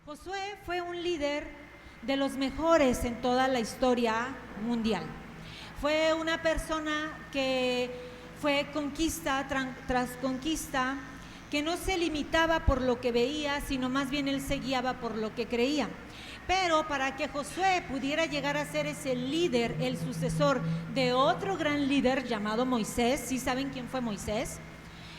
Josué fue un líder de los mejores en toda la historia mundial. Fue una persona que fue conquista tras conquista, que no se limitaba por lo que veía, sino más bien él se guiaba por lo que creía. Pero para que Josué pudiera llegar a ser ese líder, el sucesor de otro gran líder llamado Moisés, ¿sí saben quién fue Moisés?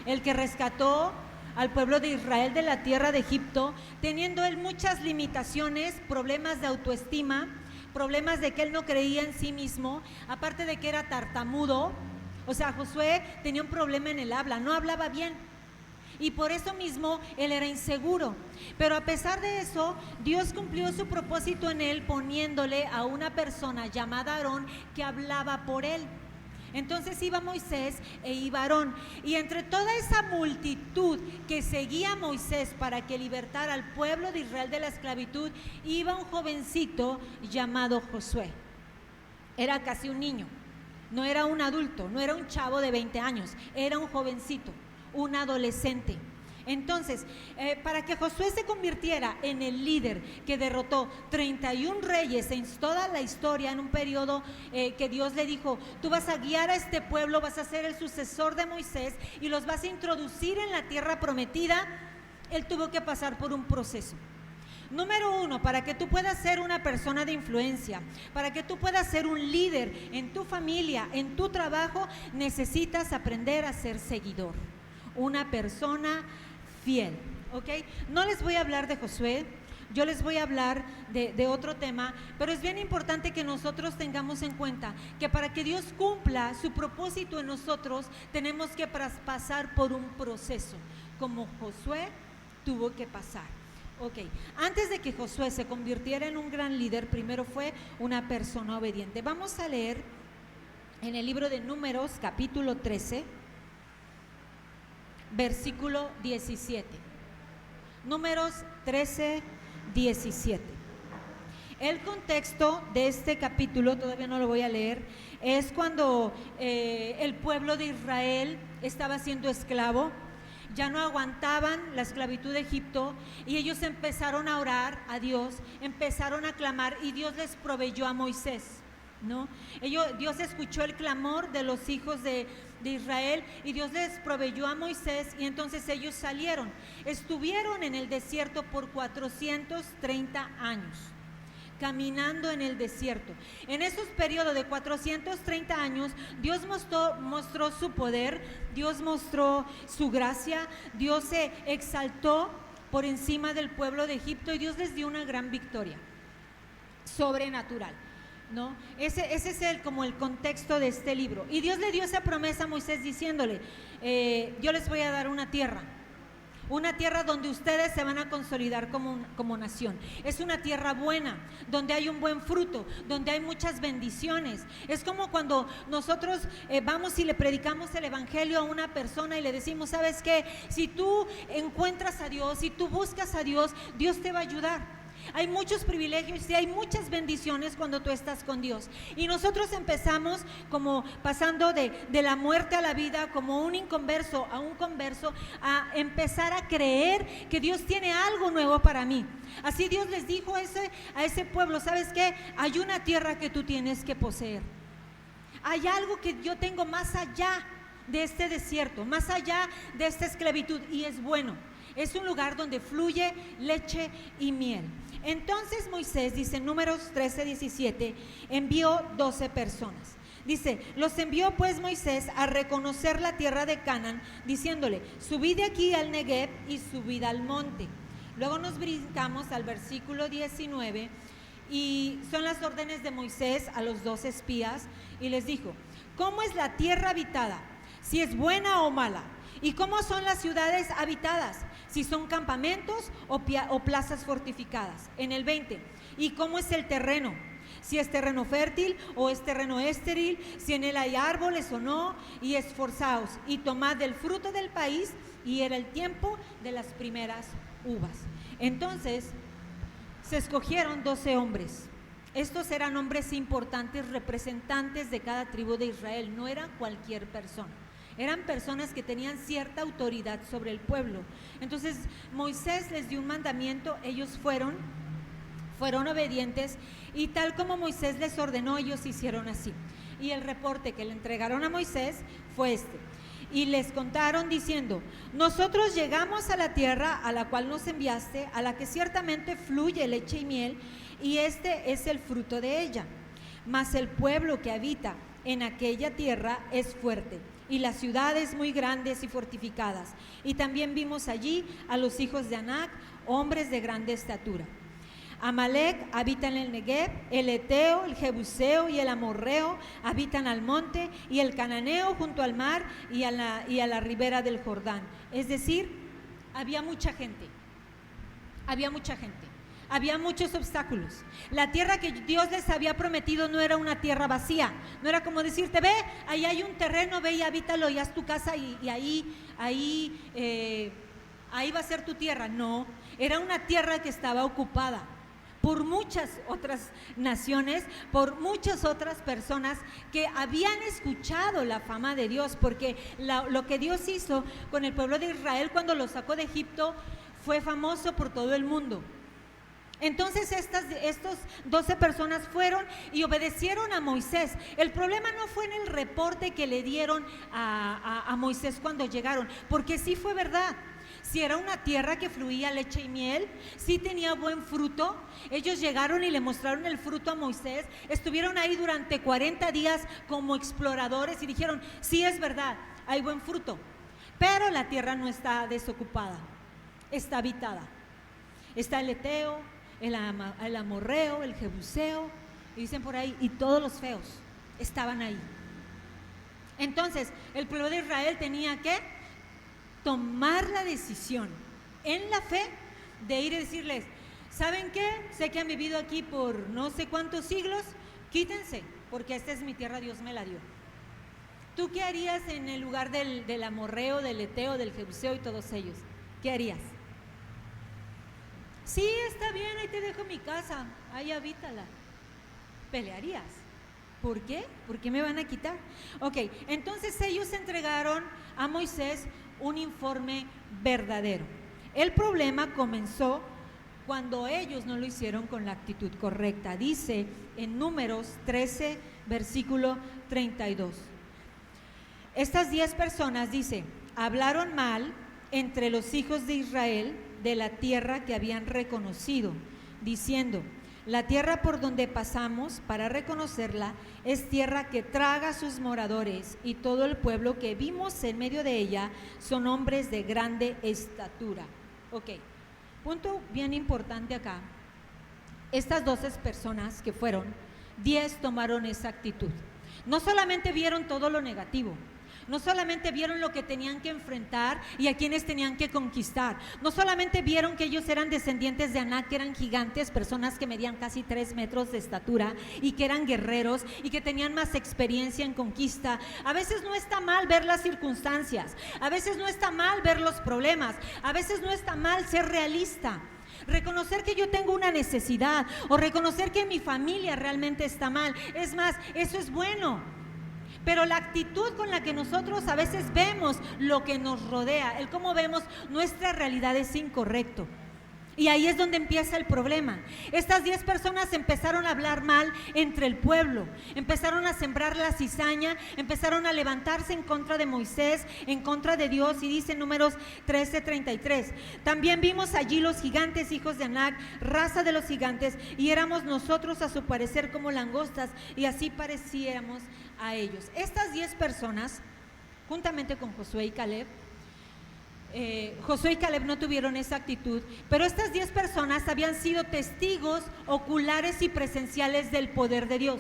El que rescató al pueblo de Israel de la tierra de Egipto, teniendo él muchas limitaciones, problemas de autoestima, problemas de que él no creía en sí mismo, aparte de que era tartamudo. O sea, Josué tenía un problema en el habla, no hablaba bien, y por eso mismo él era inseguro. Pero a pesar de eso, Dios cumplió su propósito en él, poniéndole a una persona llamada Aarón que hablaba por él. Entonces iba Moisés e iba Aarón, y entre toda esa multitud que seguía a Moisés para que libertara al pueblo de Israel de la esclavitud, iba un jovencito llamado Josué. Era casi un niño, no era un adulto, no era un chavo de 20 años, era un jovencito, un adolescente. Entonces, para que Josué se convirtiera en el líder que derrotó 31 reyes en toda la historia, en un periodo que Dios le dijo: tú vas a guiar a este pueblo, vas a ser el sucesor de Moisés y los vas a introducir en la tierra prometida, él tuvo que pasar por un proceso. Número uno, para que tú puedas ser una persona de influencia, para que tú puedas ser un líder en tu familia, en tu trabajo, necesitas aprender a ser seguidor, una persona fiel, ¿ok? No les voy a hablar de Josué, yo les voy a hablar de otro tema, pero es bien importante que nosotros tengamos en cuenta que para que Dios cumpla su propósito en nosotros, tenemos que pasar por un proceso, como Josué tuvo que pasar. Ok, antes de que Josué se convirtiera en un gran líder, primero fue una persona obediente. Vamos a leer en el libro de Números, capítulo 13, versículo 17. Números 13, 17. El contexto de este capítulo, todavía no lo voy a leer, es cuando el pueblo de Israel estaba siendo esclavo, ya no aguantaban la esclavitud de Egipto, y ellos empezaron a orar a Dios, empezaron a clamar, y Dios les proveyó a Moisés, ¿no? Dios escuchó el clamor de los hijos de Israel, y Dios les proveyó a Moisés, y entonces ellos salieron, estuvieron en el desierto por 430 años, caminando en el desierto. En esos periodos de 430 años, Dios mostró su poder, Dios mostró su gracia, Dios se exaltó por encima del pueblo de Egipto, y Dios les dio una gran victoria sobrenatural, ¿no? Ese es como el contexto de este libro. Y Dios le dio esa promesa a Moisés diciéndole: yo les voy a dar una tierra donde ustedes se van a consolidar como nación. Es una tierra buena, donde hay un buen fruto, donde hay muchas bendiciones. Es como cuando nosotros vamos y le predicamos el evangelio a una persona y le decimos: ¿sabes qué? Si tú encuentras a Dios, si tú buscas a Dios, Dios te va a ayudar. Hay muchos privilegios y hay muchas bendiciones cuando tú estás con Dios. Y nosotros empezamos como pasando de la muerte a la vida, como un inconverso a un converso, a empezar a creer que Dios tiene algo nuevo para mí. Así Dios les dijo a ese pueblo: ¿sabes qué? Hay una tierra que tú tienes que poseer. Hay algo que yo tengo más allá de este desierto, más allá de esta esclavitud, y es bueno. Es un lugar donde fluye leche y miel. Entonces Moisés, dice en Números 13, 17, envió 12 personas. Dice: los envió pues Moisés a reconocer la tierra de Canaán, diciéndole: subid de aquí al Negev y subid al monte. Luego nos brincamos al versículo 19, y son las órdenes de Moisés a los 12 espías, y les dijo: ¿cómo es la tierra habitada? Si es buena o mala. ¿Y cómo son las ciudades habitadas? Si son campamentos o plazas fortificadas. En el 20, ¿y cómo es el terreno? Si es terreno fértil o es terreno estéril, si en él hay árboles o no, y esforzaos y tomad del fruto del país. Y era el tiempo de las primeras uvas. Entonces se escogieron 12 hombres. Estos eran hombres importantes, representantes de cada tribu de Israel, no era cualquier persona. eran personas que tenían cierta autoridad sobre el pueblo. Entonces Moisés les dio un mandamiento, ellos fueron obedientes, y tal como Moisés les ordenó, ellos hicieron así. Y el reporte que le entregaron a Moisés fue este: y les contaron diciendo: nosotros llegamos a la tierra a la cual nos enviaste, a la que ciertamente fluye leche y miel, y este es el fruto de ella. Mas el pueblo que habita en aquella tierra es fuerte, y las ciudades muy grandes y fortificadas. Y también vimos allí a los hijos de Anac, hombres de grande estatura. Amalec habita en el Negev, el Eteo, el Jebuseo y el Amorreo habitan al monte, y el Cananeo junto al mar y a la ribera del Jordán. Es decir, había mucha gente, había muchos obstáculos. La tierra que Dios les había prometido no era una tierra vacía, no era como decirte: ve, ahí hay un terreno, ve y habítalo y haz tu casa y ahí va a ser tu tierra. No, era una tierra que estaba ocupada por muchas otras naciones, por muchas otras personas que habían escuchado la fama de Dios, porque lo que Dios hizo con el pueblo de Israel cuando lo sacó de Egipto fue famoso por todo el mundo. Entonces estos 12 personas fueron y obedecieron a Moisés. El problema no fue en el reporte que le dieron a Moisés cuando llegaron, porque sí fue verdad. Si era una tierra que fluía leche y miel, sí tenía buen fruto. Ellos llegaron y le mostraron el fruto a Moisés. Estuvieron ahí durante 40 días como exploradores y dijeron: sí, es verdad, hay buen fruto, pero la tierra no está desocupada, está habitada. Está el Eteo, el Amorreo, el Jebuseo, y dicen por ahí, y todos los feos estaban ahí. Entonces el pueblo de Israel tenía que tomar la decisión en la fe de ir y decirles: ¿saben qué? Sé que han vivido aquí por no sé cuántos siglos, quítense, porque esta es mi tierra, Dios me la dio. ¿Tú qué harías en el lugar del Amorreo, del Eteo, del Jebuseo y todos ellos? ¿Qué harías? Sí, está bien, ahí te dejo mi casa, ahí habítala. ¿Pelearías? ¿Por qué? ¿Por qué me van a quitar? Ok, entonces ellos entregaron a Moisés un informe verdadero. El problema comenzó cuando ellos no lo hicieron con la actitud correcta. Dice en Números 13, versículo 32. Estas 10 personas, dice, hablaron mal entre los hijos de Israel de la tierra que habían reconocido, diciendo: la tierra por donde pasamos para reconocerla es tierra que traga a sus moradores, y todo el pueblo que vimos en medio de ella son hombres de grande estatura. Ok, punto bien importante acá. Estas 12 personas que fueron, 10 tomaron esa actitud. No solamente vieron todo lo negativo, no solamente vieron lo que tenían que enfrentar y a quienes tenían que conquistar, no solamente vieron que ellos eran descendientes de Anac, que eran gigantes, personas que medían casi 3 metros de estatura y que eran guerreros y que tenían más experiencia en conquista. A veces no está mal ver las circunstancias, a veces no está mal ver los problemas, a veces no está mal ser realista. Reconocer que yo tengo una necesidad o reconocer que mi familia realmente está mal, es más, eso es bueno. Pero la actitud con la que nosotros a veces vemos lo que nos rodea, el cómo vemos nuestra realidad, es incorrecto. Y ahí es donde empieza el problema. Estas 10 personas empezaron a hablar mal entre el pueblo, empezaron a sembrar la cizaña, empezaron a levantarse en contra de Moisés, en contra de Dios. Y dice Números 13:33: también vimos allí los gigantes, hijos de Anac, raza de los gigantes, y éramos nosotros a su parecer como langostas, y así parecíamos a ellos. Estas 10 personas, juntamente con Josué y Caleb, Josué y Caleb no tuvieron esa actitud, pero estas 10 personas habían sido testigos oculares y presenciales del poder de Dios.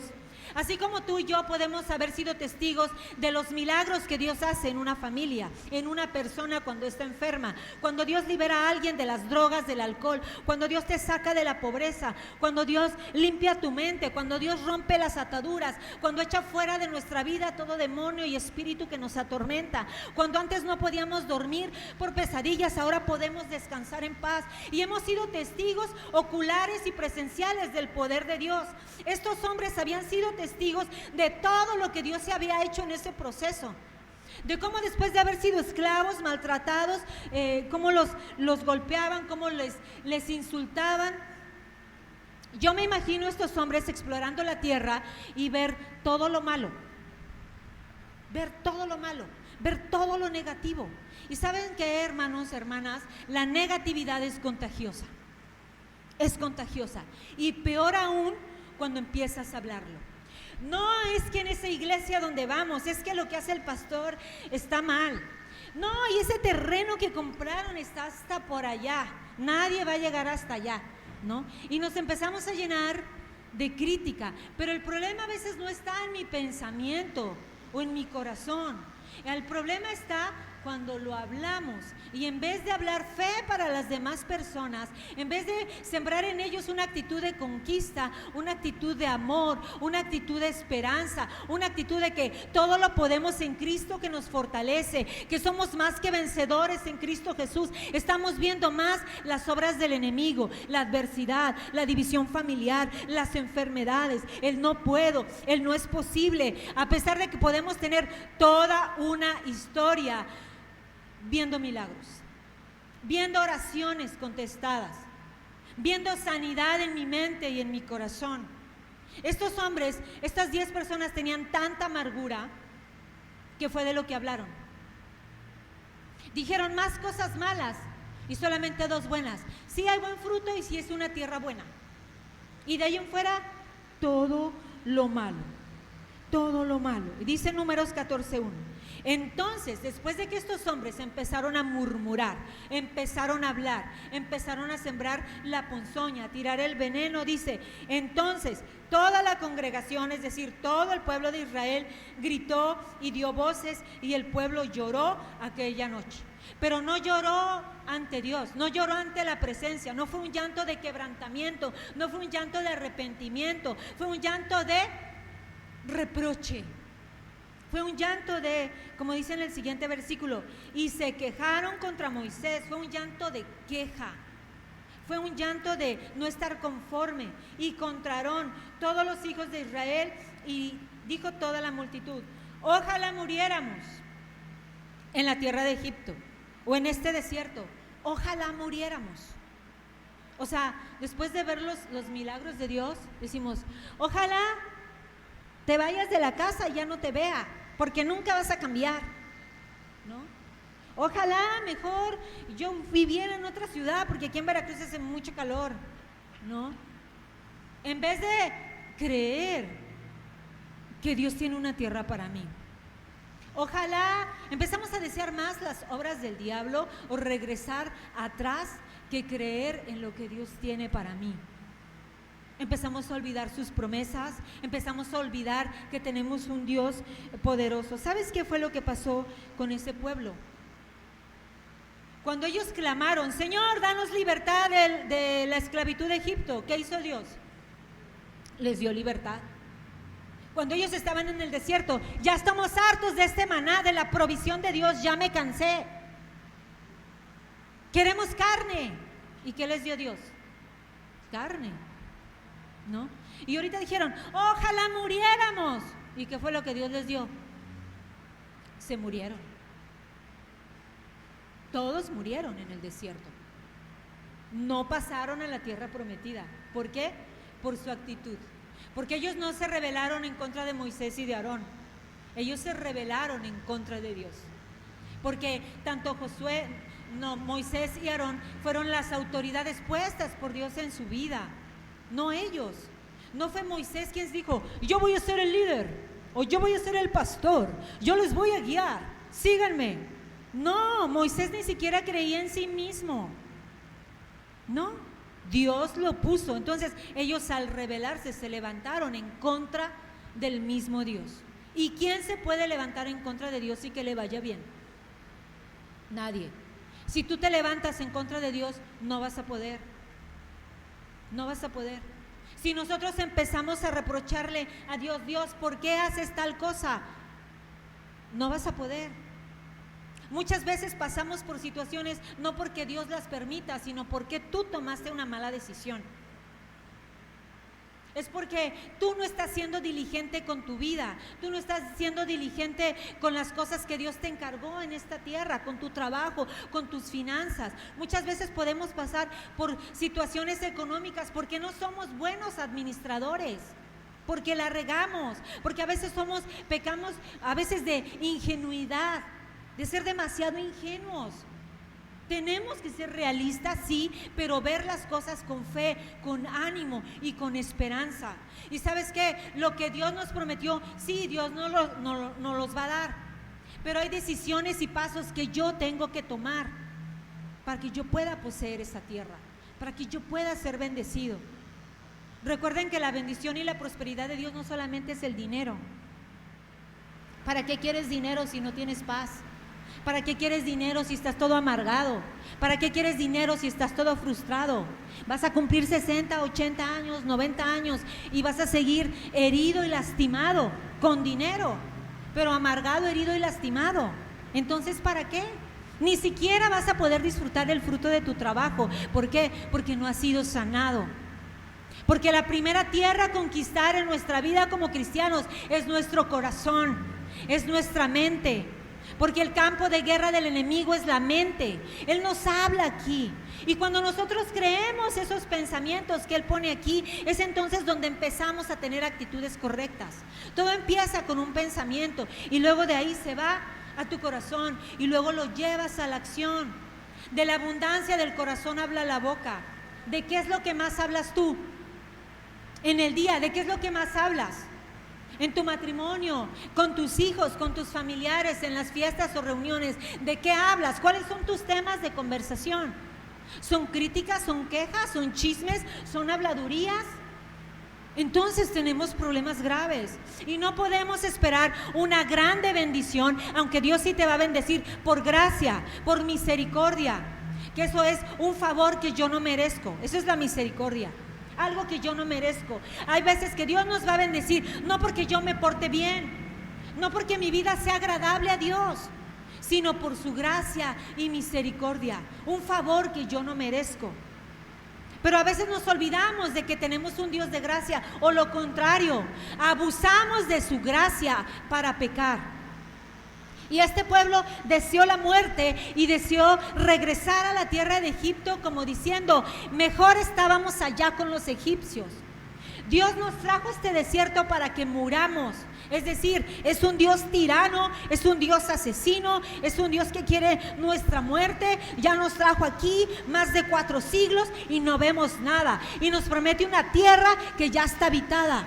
Así como tú y yo podemos haber sido testigos de los milagros que Dios hace en una familia, en una persona cuando está enferma, cuando Dios libera a alguien de las drogas, del alcohol, cuando Dios te saca de la pobreza, cuando Dios limpia tu mente, cuando Dios rompe las ataduras, cuando echa fuera de nuestra vida todo demonio y espíritu que nos atormenta, cuando antes no podíamos dormir por pesadillas, ahora podemos descansar en paz, y hemos sido testigos oculares y presenciales del poder de Dios. Estos hombres habían sido testigos de todo lo que Dios se había hecho en ese proceso. de cómo después de haber sido esclavos, maltratados, cómo los golpeaban, cómo les insultaban. Yo me imagino a estos hombres explorando la tierra y ver todo lo malo, ver todo lo malo, ver todo lo negativo. Y ¿saben qué, hermanos, hermanas? La negatividad es contagiosa. Es contagiosa. Y peor aún cuando empiezas a hablarlo. No es que en esa iglesia donde vamos, es que lo que hace el pastor está mal. No, y ese terreno que compraron está hasta por allá. Nadie va a llegar hasta allá, ¿no? Y nos empezamos a llenar de crítica. Pero el problema a veces no está en mi pensamiento o en mi corazón. El problema está cuando lo hablamos, y en vez de hablar fe para las demás personas, en vez de sembrar en ellos una actitud de conquista, una actitud de amor, una actitud de esperanza, una actitud de que todo lo podemos en Cristo que nos fortalece, que somos más que vencedores en Cristo Jesús, estamos viendo más las obras del enemigo, la adversidad, la división familiar, las enfermedades, el no puedo, el no es posible, a pesar de que podemos tener toda una historia viendo milagros, viendo oraciones contestadas, viendo sanidad en mi mente y en mi corazón. Estos hombres, estas 10 personas tenían tanta amargura que fue de lo que hablaron. Dijeron más cosas malas y solamente 2 buenas. Sí hay buen fruto y sí es una tierra buena. Y de ahí en fuera todo lo malo, todo lo malo. Y dice Números 14:1. Entonces, después de que estos hombres empezaron a murmurar, empezaron a hablar, empezaron a sembrar la ponzoña, a tirar el veneno, dice, entonces toda la congregación, es decir, todo el pueblo de Israel gritó y dio voces, y el pueblo lloró aquella noche. Pero no lloró ante Dios, no lloró ante la presencia, no fue un llanto de quebrantamiento, no fue un llanto de arrepentimiento, fue un llanto de reproche. Fue un llanto de, como dice en el siguiente versículo, y se quejaron contra Moisés. Fue un llanto de queja, fue un llanto de no estar conforme. Y contra Aarón, todos los hijos de Israel, y dijo toda la multitud, ojalá muriéramos en la tierra de Egipto o en este desierto, ojalá muriéramos. O sea, después de ver los milagros de Dios, decimos, ojalá te vayas de la casa y ya no te vea, porque nunca vas a cambiar, ¿no? Ojalá mejor yo viviera en otra ciudad, porque aquí en Veracruz hace mucho calor, ¿no? En vez de creer que Dios tiene una tierra para mí. Ojalá empezamos a desear más las obras del diablo o regresar atrás que creer en lo que Dios tiene para mí. Empezamos a olvidar sus promesas, empezamos a olvidar que tenemos un Dios poderoso. ¿Sabes qué fue lo que pasó con ese pueblo? Cuando ellos clamaron, Señor, danos libertad de la esclavitud de Egipto, ¿qué hizo Dios? Les dio libertad. Cuando ellos estaban en el desierto, ya estamos hartos de este maná, de la provisión de Dios, ya me cansé. Queremos carne. ¿Y qué les dio Dios? Carne, ¿no? Y ahorita dijeron, ojalá muriéramos. ¿Y qué fue lo que Dios les dio? Se murieron. Todos murieron en el desierto. No pasaron a la tierra prometida. ¿Por qué? Por su actitud. Porque ellos no se rebelaron en contra de Moisés y de Aarón. Ellos se rebelaron en contra de Dios. Porque tanto Moisés y Aarón fueron las autoridades puestas por Dios en su vida, no ellos. No fue Moisés quien dijo, yo voy a ser el líder, o yo voy a ser el pastor, yo les voy a guiar, síganme. No, Moisés ni siquiera creía en sí mismo. No, Dios lo puso. Entonces ellos, al rebelarse, se levantaron en contra del mismo Dios. ¿Y quién se puede levantar en contra de Dios y que le vaya bien? Nadie. Si tú te levantas en contra de Dios, no vas a poder. No vas a poder. Si nosotros empezamos a reprocharle a Dios, Dios, ¿por qué haces tal cosa? No vas a poder. Muchas veces pasamos por situaciones no porque Dios las permita, sino porque tú tomaste una mala decisión. Es porque tú no estás siendo diligente con tu vida, tú no estás siendo diligente con las cosas que Dios te encargó en esta tierra, con tu trabajo, con tus finanzas. Muchas veces podemos pasar por situaciones económicas porque no somos buenos administradores, porque la regamos, porque a veces pecamos a veces de ingenuidad, de ser demasiado ingenuos. Tenemos que ser realistas, sí, pero ver las cosas con fe, con ánimo y con esperanza. Y ¿sabes qué? Lo que Dios nos prometió, sí, Dios no los va a dar, pero hay decisiones y pasos que yo tengo que tomar para que yo pueda poseer esa tierra, para que yo pueda ser bendecido. Recuerden que la bendición y la prosperidad de Dios no solamente es el dinero. ¿Para qué quieres dinero si no tienes paz? ¿Para qué quieres dinero si estás todo amargado? ¿Para qué quieres dinero si estás todo frustrado? Vas a cumplir 60, 80 años, 90 años y vas a seguir herido y lastimado con dinero, pero amargado, herido y lastimado. Entonces, ¿para qué? Ni siquiera vas a poder disfrutar del fruto de tu trabajo. ¿Por qué? Porque no has sido sanado. Porque la primera tierra a conquistar en nuestra vida como cristianos es nuestro corazón, es nuestra mente. Porque el campo de guerra del enemigo es la mente. Él nos habla aquí. Y cuando nosotros creemos esos pensamientos que Él pone aquí, es entonces donde empezamos a tener actitudes correctas. Todo empieza con un pensamiento y luego de ahí se va a tu corazón y luego lo llevas a la acción. De la abundancia del corazón habla la boca. ¿De qué es lo que más hablas tú en el día? ¿De qué es lo que más hablas? En tu matrimonio, con tus hijos, con tus familiares, en las fiestas o reuniones, ¿de qué hablas? ¿Cuáles son tus temas de conversación? ¿Son críticas, son quejas, son chismes, son habladurías? Entonces tenemos problemas graves y no podemos esperar una grande bendición, aunque Dios sí te va a bendecir por gracia, por misericordia, que eso es un favor que yo no merezco. Eso es la misericordia. Algo que yo no merezco. Hay veces que Dios nos va a bendecir, no porque yo me porte bien, no porque mi vida sea agradable a Dios, sino por su gracia y misericordia, un favor que yo no merezco. Pero a veces nos olvidamos de que tenemos un Dios de gracia, o lo contrario, abusamos de su gracia para pecar. Y este pueblo deseó la muerte y deseó regresar a la tierra de Egipto, como diciendo, mejor estábamos allá con los egipcios. Dios nos trajo a este desierto para que muramos. Es decir, es un Dios tirano, es un Dios asesino, es un Dios que quiere nuestra muerte. Ya nos trajo aquí más de 4 siglos y no vemos nada. Y nos promete una tierra que ya está habitada.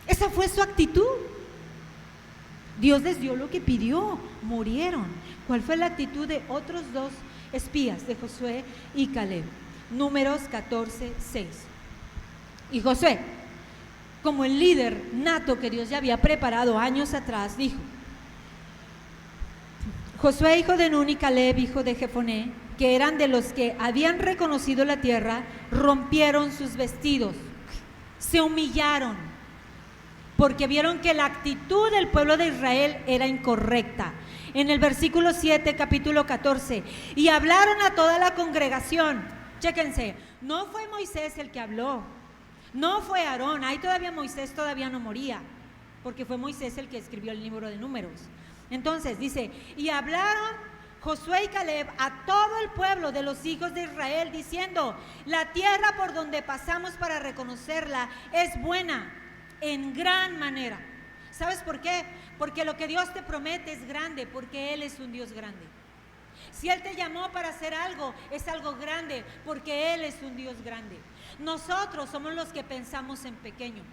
Esa fue su actitud. Dios les dio lo que pidió, murieron. ¿Cuál fue la actitud de otros 2 espías, de Josué y Caleb? Números 14:6. Y Josué, como el líder nato que Dios ya había preparado años atrás, dijo: Josué, hijo de Nun, y Caleb, hijo de Jefoné, que eran de los que habían reconocido la tierra, rompieron sus vestidos, se humillaron, porque vieron que la actitud del pueblo de Israel era incorrecta. En el versículo 7, capítulo 14, y hablaron a toda la congregación. Chéquense, no fue Moisés el que habló, no fue Aarón, ahí todavía Moisés todavía no moría, porque fue Moisés el que escribió el libro de Números. Entonces dice, y hablaron Josué y Caleb a todo el pueblo de los hijos de Israel, diciendo, la tierra por donde pasamos para reconocerla es buena en gran manera. ¿Sabes por qué? Porque lo que Dios te promete es grande, porque Él es un Dios grande. Si Él te llamó para hacer algo, es algo grande, porque Él es un Dios grande. Nosotros somos los que pensamos en pequeño.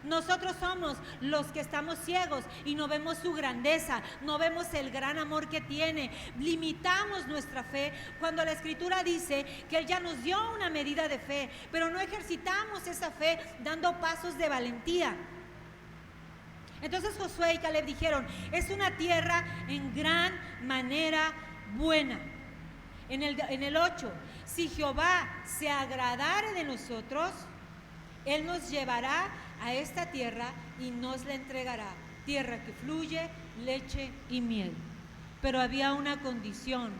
Nosotros somos los que estamos ciegos y no vemos su grandeza, no vemos el gran amor que tiene, limitamos nuestra fe cuando la Escritura dice que Él ya nos dio una medida de fe, pero no ejercitamos esa fe dando pasos de valentía. Entonces Josué y Caleb dijeron, es una tierra en gran manera buena. En el 8, si Jehová se agradare de nosotros, Él nos llevará a esta tierra y nos la entregará, tierra que fluye leche y miel. Pero había una condición,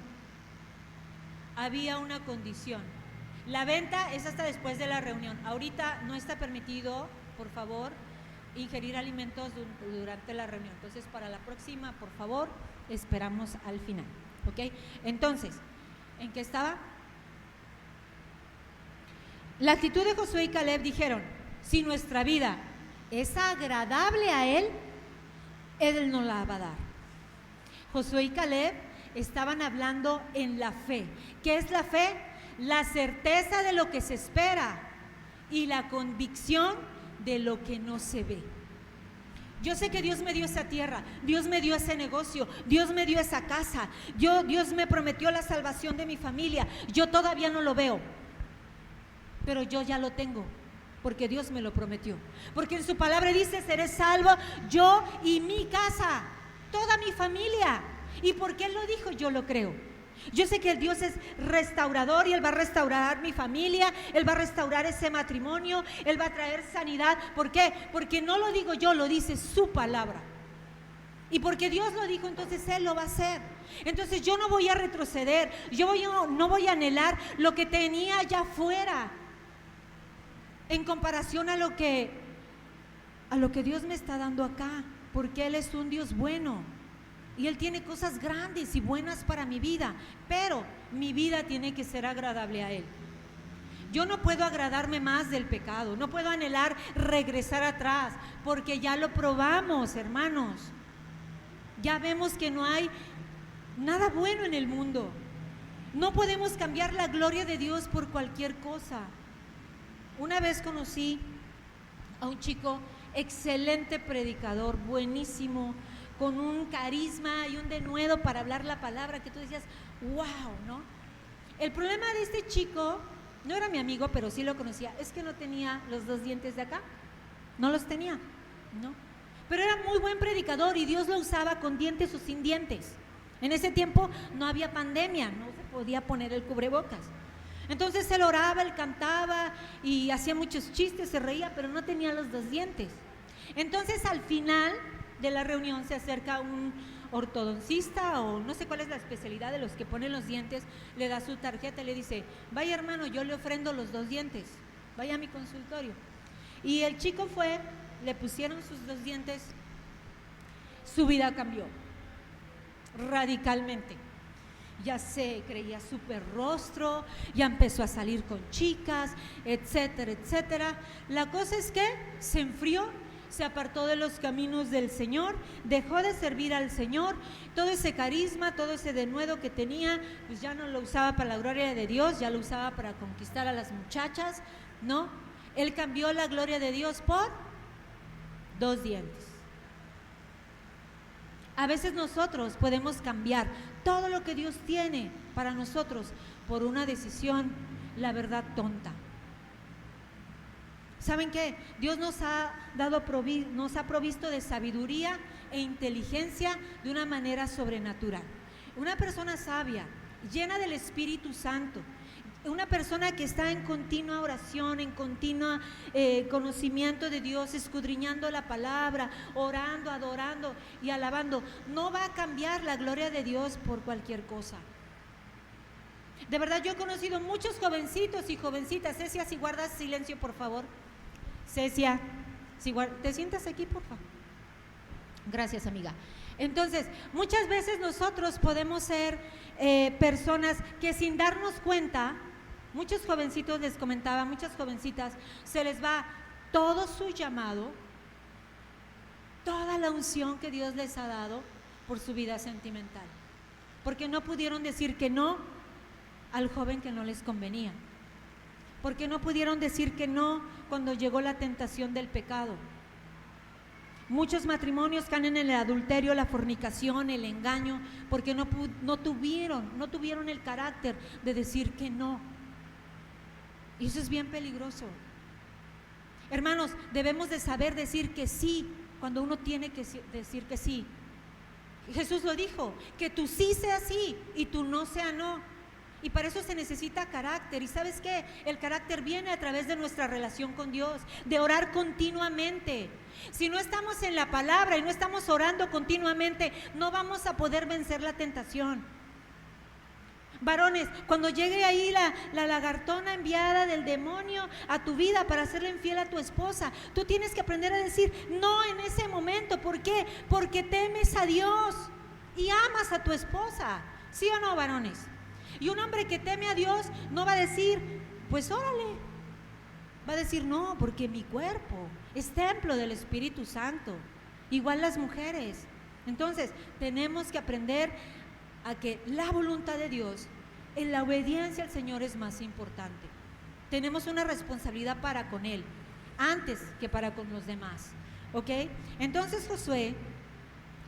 La venta es hasta después de la reunión. Ahorita no está permitido, por favor, ingerir alimentos durante la reunión. Entonces, para la próxima, por favor, esperamos al final. ¿Ok? Entonces, ¿en qué estaba? La actitud de Josué y Caleb dijeron: si nuestra vida es agradable a Él, Él nos la va a dar. Josué y Caleb estaban hablando en la fe. ¿Qué es la fe? La certeza de lo que se espera y la convicción de lo que no se ve. Yo sé que Dios me dio esa tierra, Dios me dio ese negocio, Dios me dio esa casa, Dios me prometió la salvación de mi familia. Yo todavía no lo veo, pero yo ya lo tengo, porque Dios me lo prometió. Porque en su palabra dice: seré salvo yo y mi casa, toda mi familia. Y porque Él lo dijo, yo lo creo. Yo sé que Dios es restaurador y Él va a restaurar mi familia, Él va a restaurar ese matrimonio, Él va a traer sanidad. ¿Por qué? Porque no lo digo yo, lo dice su palabra. Y porque Dios lo dijo, entonces Él lo va a hacer. Entonces yo no voy a retroceder, no voy a anhelar lo que tenía allá afuera en comparación a lo que Dios me está dando acá, porque Él es un Dios bueno. Y Él tiene cosas grandes y buenas para mi vida, pero mi vida tiene que ser agradable a Él. Yo no puedo agradarme más del pecado, no puedo anhelar regresar atrás, porque ya lo probamos, hermanos. Ya vemos que no hay nada bueno en el mundo. No podemos cambiar la gloria de Dios por cualquier cosa. Una vez conocí a un chico excelente predicador, buenísimo, con un carisma y un denuedo para hablar la palabra que tú decías, wow, ¿no? El problema de este chico, no era mi amigo, pero sí lo conocía, es que no tenía los 2 dientes de acá, no los tenía, ¿no? Pero era muy buen predicador y Dios lo usaba con dientes o sin dientes. En ese tiempo no había pandemia, no se podía poner el cubrebocas. Entonces él oraba, él cantaba y hacía muchos chistes, se reía, pero no tenía los 2 dientes. Entonces al final de la reunión se acerca un ortodoncista, o no sé cuál es la especialidad de los que ponen los dientes, le da su tarjeta y le dice: vaya hermano, yo le ofrendo los 2 dientes, vaya a mi consultorio. Y el chico fue, le pusieron sus 2 dientes, su vida cambió radicalmente. Ya se creía súper rostro, ya empezó a salir con chicas, etcétera, etcétera. La cosa es que se enfrió, se apartó de los caminos del Señor, dejó de servir al Señor. Todo ese carisma, todo ese denuedo que tenía, pues ya no lo usaba para la gloria de Dios, ya lo usaba para conquistar a las muchachas, ¿no? Él cambió la gloria de Dios por 2 dientes. A veces nosotros podemos cambiar todo lo que Dios tiene para nosotros por una decisión, la verdad, tonta. ¿Saben qué? Dios nos ha provisto de sabiduría e inteligencia de una manera sobrenatural. Una persona sabia, llena del Espíritu Santo, una persona que está en continua oración, en continua conocimiento de Dios, escudriñando la palabra, orando, adorando y alabando, no va a cambiar la gloria de Dios por cualquier cosa. De verdad, yo he conocido muchos jovencitos y jovencitas. Cecia, si guardas silencio, por favor. Cecia, ¿te sientas aquí, por favor? Gracias, amiga. Entonces, muchas veces nosotros podemos ser personas que sin darnos cuenta, muchos jovencitos, les comentaba, muchas jovencitas, se les va todo su llamado, toda la unción que Dios les ha dado por su vida sentimental, porque no pudieron decir que no al joven que no les convenía, porque no pudieron decir que no cuando llegó la tentación del pecado. Muchos matrimonios caen en el adulterio, la fornicación, el engaño, porque no tuvieron el carácter de decir que no. Y eso es bien peligroso. Hermanos, debemos de saber decir que sí cuando uno tiene que decir que sí. Jesús lo dijo, que tu sí sea sí y tu no sea no. Y para eso se necesita carácter. ¿Y sabes qué? El carácter viene a través de nuestra relación con Dios, de orar continuamente. Si no estamos en la palabra y no estamos orando continuamente, no vamos a poder vencer la tentación. Varones, cuando llegue ahí la lagartona enviada del demonio a tu vida para hacerle infiel a tu esposa, tú tienes que aprender a decir no en ese momento. ¿Por qué? Porque temes a Dios y amas a tu esposa. ¿Sí o no, varones? Y un hombre que teme a Dios no va a decir, pues órale. Va a decir, no, porque mi cuerpo es templo del Espíritu Santo. Igual las mujeres. Entonces, tenemos que aprender a que la voluntad de Dios, en la obediencia al Señor, es más importante. Tenemos una responsabilidad para con Él, antes que para con los demás, ¿ok? Entonces Josué,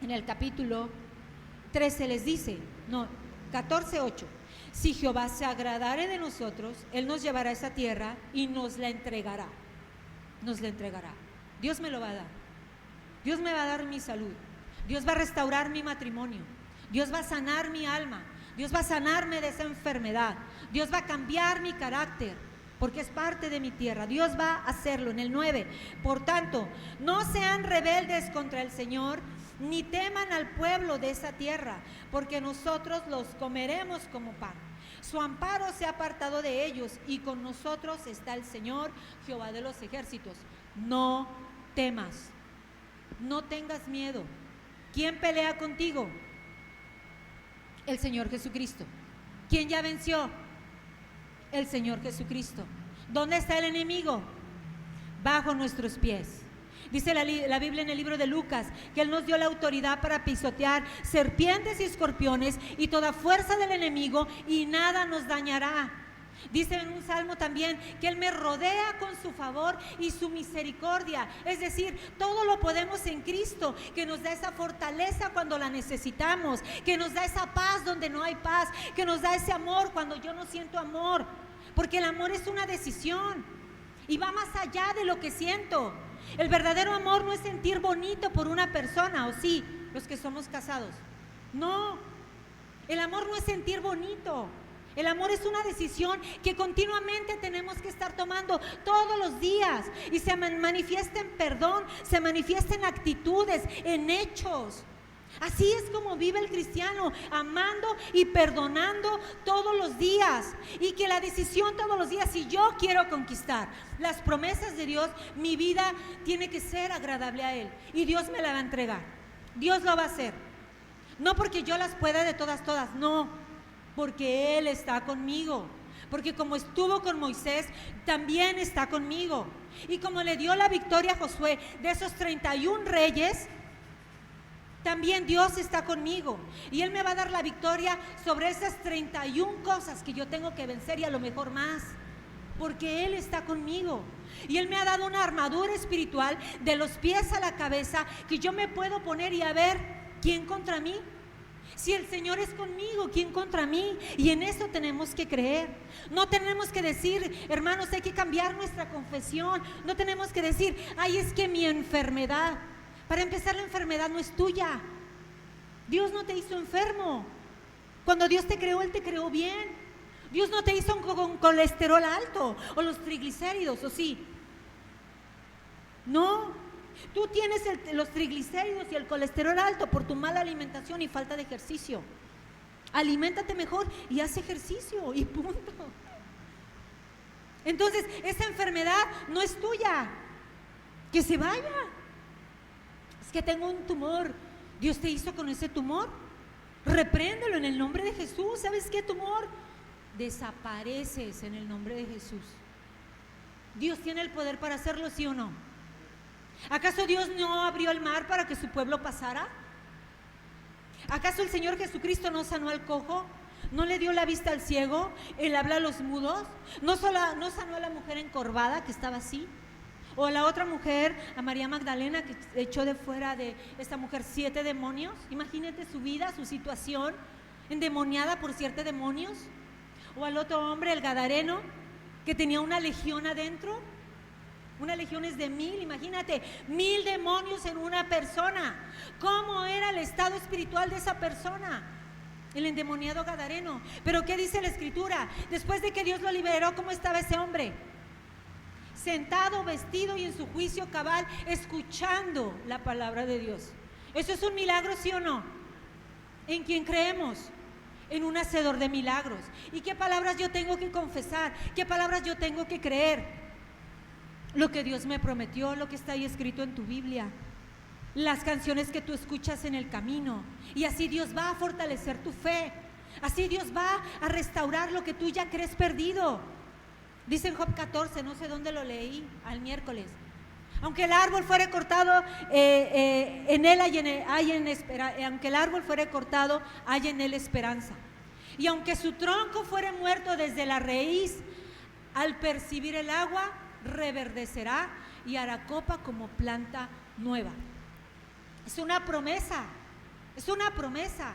en el capítulo 13 les dice, 14:8, si Jehová se agradare de nosotros, Él nos llevará a esa tierra y nos la entregará. Nos la entregará. Dios me lo va a dar. Dios me va a dar mi salud. Dios va a restaurar mi matrimonio. Dios va a sanar mi alma. Dios va a sanarme de esa enfermedad. Dios va a cambiar mi carácter, porque es parte de mi tierra. Dios va a hacerlo. En el 9, por tanto, no sean rebeldes contra el Señor, ni teman al pueblo de esa tierra, porque nosotros los comeremos como pan. Su amparo se ha apartado de ellos, y con nosotros está el Señor, Jehová de los ejércitos. No temas, no tengas miedo. ¿Quién pelea contigo? El Señor Jesucristo. ¿Quién ya venció? El Señor Jesucristo. ¿Dónde está el enemigo? Bajo nuestros pies. Dice la Biblia en el libro de Lucas que Él nos dio la autoridad para pisotear serpientes y escorpiones y toda fuerza del enemigo, y nada nos dañará. Dice en un salmo también que Él me rodea con su favor y su misericordia. Es decir, todo lo podemos en Cristo, que nos da esa fortaleza cuando la necesitamos, que nos da esa paz donde no hay paz, que nos da ese amor cuando yo no siento amor, porque el amor es una decisión y va más allá de lo que siento. El verdadero amor no es sentir bonito por una persona, ¿o sí? Los que somos casados. No, el amor no es sentir bonito. El amor es una decisión que continuamente tenemos que estar tomando todos los días, y se manifiesta en perdón, se manifiesta en actitudes, en hechos. Así es como vive el cristiano, amando y perdonando todos los días. Y que la decisión todos los días, si yo quiero conquistar las promesas de Dios, mi vida tiene que ser agradable a Él, y Dios me la va a entregar. Dios lo va a hacer. No porque yo las pueda de todas, no, porque Él está conmigo. Porque como estuvo con Moisés, también está conmigo. Y como le dio la victoria a Josué de esos 31 reyes, también Dios está conmigo, y Él me va a dar la victoria sobre esas 31 cosas que yo tengo que vencer, y a lo mejor más, porque Él está conmigo. Y Él me ha dado una armadura espiritual de los pies a la cabeza, que yo me puedo poner y a ver, ¿quién contra mí? Si el Señor es conmigo, ¿quién contra mí? Y en eso tenemos que creer. No tenemos que decir, hermanos, hay que cambiar nuestra confesión. No tenemos que decir, ay, es que mi enfermedad. Para empezar, la enfermedad no es tuya. Dios no te hizo enfermo. Cuando Dios te creó, Él te creó bien. Dios no te hizo con colesterol alto o los triglicéridos, ¿o sí? No. Tú tienes los triglicéridos y el colesterol alto por tu mala alimentación y falta de ejercicio. Aliméntate mejor y haz ejercicio, y punto. Entonces, esa enfermedad no es tuya. Que se vaya. Es que tengo un tumor. Dios te hizo con ese tumor. Repréndelo en el nombre de Jesús. ¿Sabes qué, tumor? Desapareces en el nombre de Jesús. Dios tiene el poder para hacerlo, ¿sí o no? ¿Acaso Dios no abrió el mar para que su pueblo pasara? ¿Acaso el Señor Jesucristo no sanó al cojo? ¿No le dio la vista al ciego? ¿El habla a los mudos? ¿No sanó a la mujer encorvada que estaba así? ¿O a la otra mujer, a María Magdalena, que echó de fuera de esta mujer 7 demonios? Imagínate su vida, su situación, endemoniada por 7 demonios. ¿O al otro hombre, el gadareno, que tenía una legión adentro? Una legión es de 1000, imagínate, 1000 demonios en una persona. ¿Cómo era el estado espiritual de esa persona? El endemoniado gadareno. Pero ¿qué dice la Escritura? Después de que Dios lo liberó, ¿cómo estaba ese hombre? Sentado, vestido y en su juicio cabal, escuchando la palabra de Dios. ¿Eso es un milagro, sí o no? ¿En quién creemos? en un hacedor de milagros. ¿Y qué palabras yo tengo que confesar? ¿Qué palabras yo tengo que creer? Lo que Dios me prometió, lo que está ahí escrito en tu Biblia, las canciones que tú escuchas en el camino. Y así Dios va a fortalecer tu fe. Así Dios va a restaurar lo que tú ya crees perdido. Dice en Job 14, no sé dónde lo leí, al miércoles: aunque el árbol fuere cortado, en él aunque el árbol fuere cortado, hay en él esperanza. Y aunque su tronco fuere muerto desde la raíz, al percibir el agua, reverdecerá y hará copa como planta nueva. Es una promesa, es una promesa.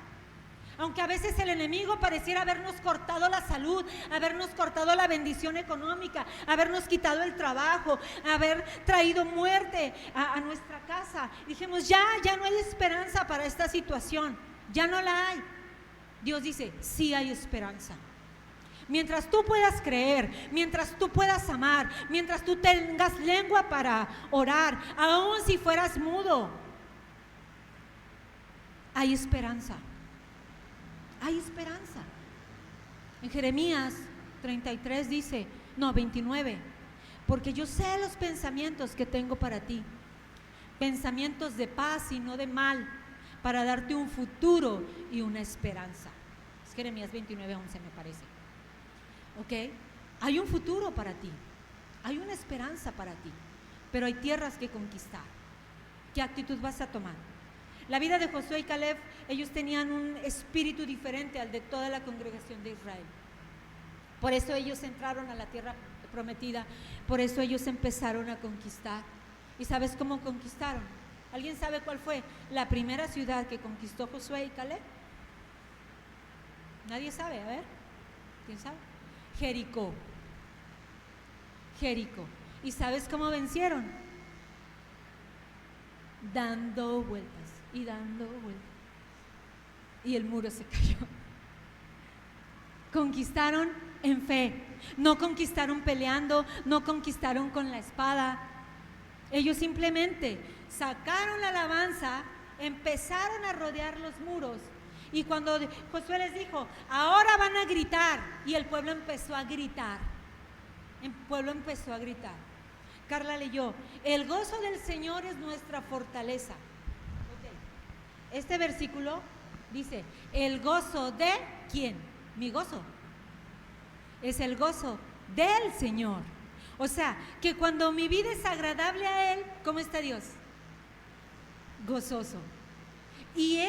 Aunque a veces el enemigo pareciera habernos cortado la salud, habernos cortado la bendición económica, habernos quitado el trabajo, haber traído muerte a nuestra casa, dijimos ya no hay esperanza para esta situación, ya no la hay. Dios dice, sí hay esperanza. Mientras tú puedas creer, mientras tú puedas amar, mientras tú tengas lengua para orar, aun si fueras mudo, hay esperanza. Hay esperanza. En Jeremías 33 dice, 29, porque yo sé los pensamientos que tengo para ti, pensamientos de paz y no de mal, para darte un futuro y una esperanza. Es Jeremías 29:11 me parece. ¿Ok? Hay un futuro para ti, hay una esperanza para ti, pero hay tierras que conquistar. ¿Qué actitud vas a tomar? La vida de Josué y Caleb, ellos tenían un espíritu diferente al de toda la congregación de Israel. Por eso ellos entraron a la tierra prometida, por eso ellos empezaron a conquistar. ¿Y sabes cómo conquistaron? ¿Alguien sabe cuál fue la primera ciudad que conquistó Josué y Caleb? Nadie sabe, a ver, ¿quién sabe? Jericó. Jericó. ¿Y sabes cómo vencieron? Dando vueltas y dando vueltas. Y el muro se cayó. Conquistaron en fe, no conquistaron peleando, no conquistaron con la espada. Ellos simplemente sacaron la alabanza, empezaron a rodear los muros. Y cuando Josué les dijo, ahora van a gritar, y el pueblo empezó a gritar. El pueblo empezó a gritar. Carla leyó, el gozo del Señor es nuestra fortaleza. Okay. Este versículo dice, el gozo de ¿quién? Mi gozo. Es el gozo del Señor. O sea, que cuando mi vida es agradable a Él, ¿cómo está Dios? Gozoso. Y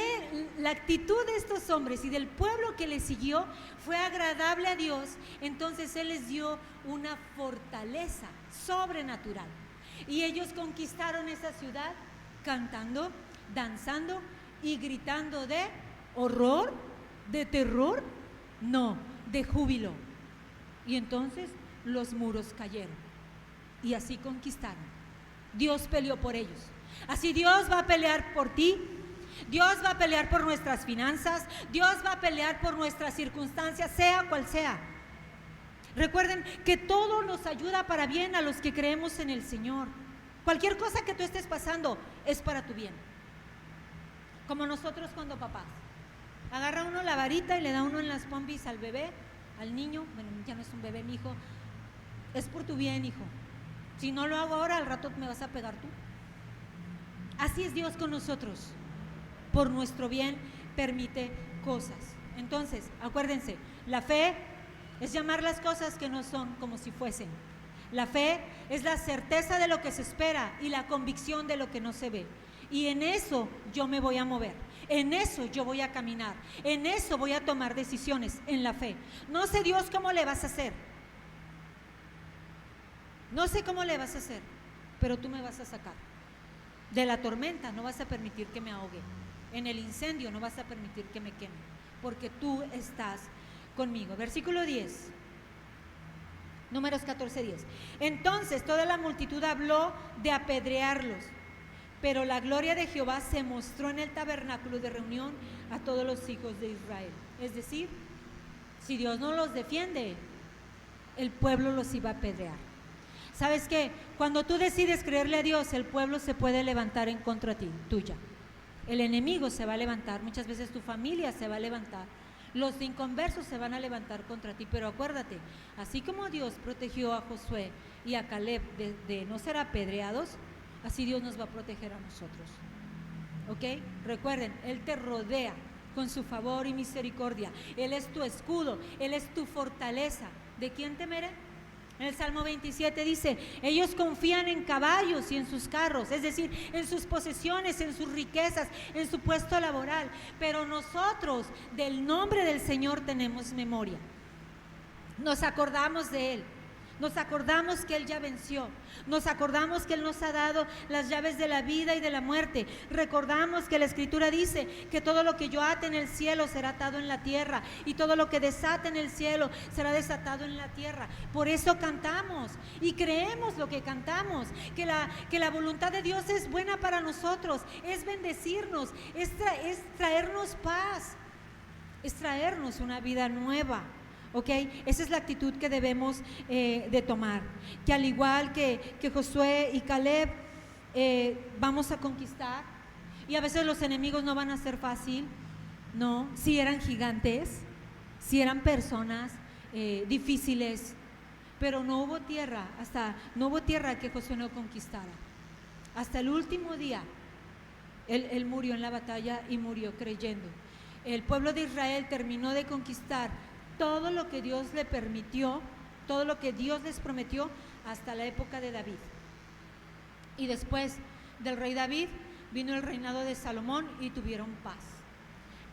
la actitud de estos hombres y del pueblo que les siguió fue agradable a Dios. Entonces Él les dio una fortaleza sobrenatural. Y ellos conquistaron esa ciudad cantando, danzando y gritando de horror, de terror, no, de júbilo. Y entonces los muros cayeron. Y así conquistaron. Dios peleó por ellos. Así Dios va a pelear por ti. Dios va a pelear por nuestras finanzas, Dios va a pelear por nuestras circunstancias, sea cual sea. Recuerden que todo nos ayuda para bien a los que creemos en el Señor. Cualquier cosa que tú estés pasando es para tu bien. Como nosotros cuando papás, agarra uno la varita y le da uno en las pompis al bebé, al niño, bueno, ya no es un bebé, mi hijo, es por tu bien, hijo. Si no lo hago ahora, al rato me vas a pegar tú. Así es Dios con nosotros. Por nuestro bien permite cosas. Entonces, acuérdense, la fe es llamar las cosas que no son como si fuesen. La fe es la certeza de lo que se espera y la convicción de lo que no se ve. Y en eso yo me voy a mover, en eso yo voy a caminar, en eso voy a tomar decisiones, en la fe. No sé Dios cómo le vas a hacer, no sé cómo le vas a hacer, pero tú me vas a sacar de la tormenta, no vas a permitir que me ahogue. En el incendio no vas a permitir que me queme, porque tú estás conmigo. Versículo 10, Números 14:10. Entonces toda la multitud habló de apedrearlos, pero la gloria de Jehová se mostró en el tabernáculo de reunión a todos los hijos de Israel. Es decir, si Dios no los defiende, el pueblo los iba a apedrear. ¿Sabes qué? Cuando tú decides creerle a Dios, el pueblo se puede levantar en contra tuya. El enemigo se va a levantar, muchas veces tu familia se va a levantar, Los inconversos se van a levantar contra ti, pero acuérdate, así como Dios protegió a Josué y a Caleb de no ser apedreados, así Dios nos va a proteger a nosotros. ¿Ok? Recuerden, Él te rodea con su favor y misericordia. Él es tu escudo, Él es tu fortaleza. ¿De quién temeré? En el Salmo 27 dice, ellos confían en caballos y en sus carros, es decir, en sus posesiones, en sus riquezas, en su puesto laboral. Pero nosotros del nombre del Señor tenemos memoria. Nos acordamos de Él. Nos acordamos que Él ya venció. Nos acordamos que Él nos ha dado las llaves de la vida y de la muerte. Recordamos que la Escritura dice que todo lo que yo ate en el cielo será atado en la tierra, y todo lo que desate en el cielo será desatado en la tierra. Por eso cantamos y creemos lo que cantamos, que la voluntad de Dios es buena para nosotros, es bendecirnos, es traernos paz, es traernos una vida nueva. ¿Ok? Esa es la actitud que debemos de tomar. Que al igual que Josué y Caleb, vamos a conquistar. Y a veces los enemigos no van a ser fácil, ¿no? Si eran gigantes, si eran personas difíciles, pero no hubo tierra que Josué no conquistara. Hasta el último día, él murió en la batalla y murió creyendo. El pueblo de Israel terminó de conquistar todo lo que Dios le permitió, todo lo que Dios les prometió hasta la época de David. Y después del rey David vino el reinado de Salomón y tuvieron paz.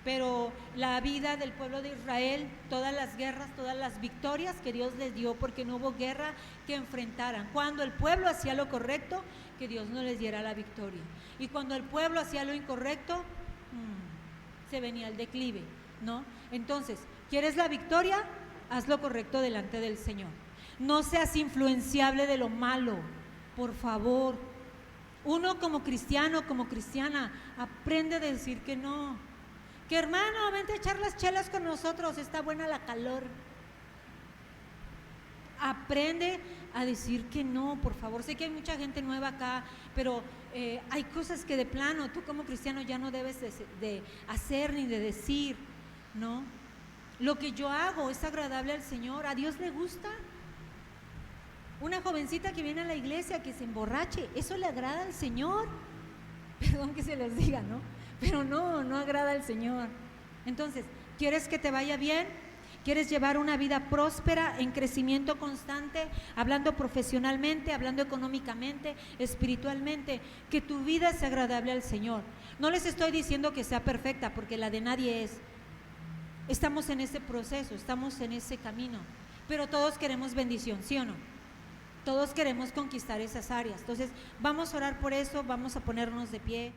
Pero la vida del pueblo de Israel, todas las guerras, todas las victorias que Dios les dio, porque no hubo guerra que enfrentaran. Cuando el pueblo hacía lo correcto, que Dios no les diera la victoria. Y cuando el pueblo hacía lo incorrecto, se venía el declive, ¿no? Entonces, ¿quieres la victoria? Haz lo correcto delante del Señor. No seas influenciable de lo malo, por favor. Uno como cristiano, como cristiana, aprende a decir que no. Que hermano, vente a echar las chelas con nosotros, está buena la calor. Aprende a decir que no, por favor. Sé que hay mucha gente nueva acá, pero hay cosas que de plano tú como cristiano ya no debes de hacer ni de decir, ¿no? Lo que yo hago es agradable al Señor. ¿A Dios le gusta? Una jovencita que viene a la iglesia que se emborrache, ¿eso le agrada al Señor? Perdón que se los diga, ¿no? Pero no agrada al Señor. Entonces, ¿quieres que te vaya bien? ¿Quieres llevar una vida próspera, en crecimiento constante, hablando profesionalmente, hablando económicamente, espiritualmente? Que tu vida sea agradable al Señor. No les estoy diciendo que sea perfecta, porque la de nadie es. Estamos en ese proceso, estamos en ese camino, pero todos queremos bendición, ¿sí o no? Todos queremos conquistar esas áreas. Entonces, vamos a orar por eso, vamos a ponernos de pie.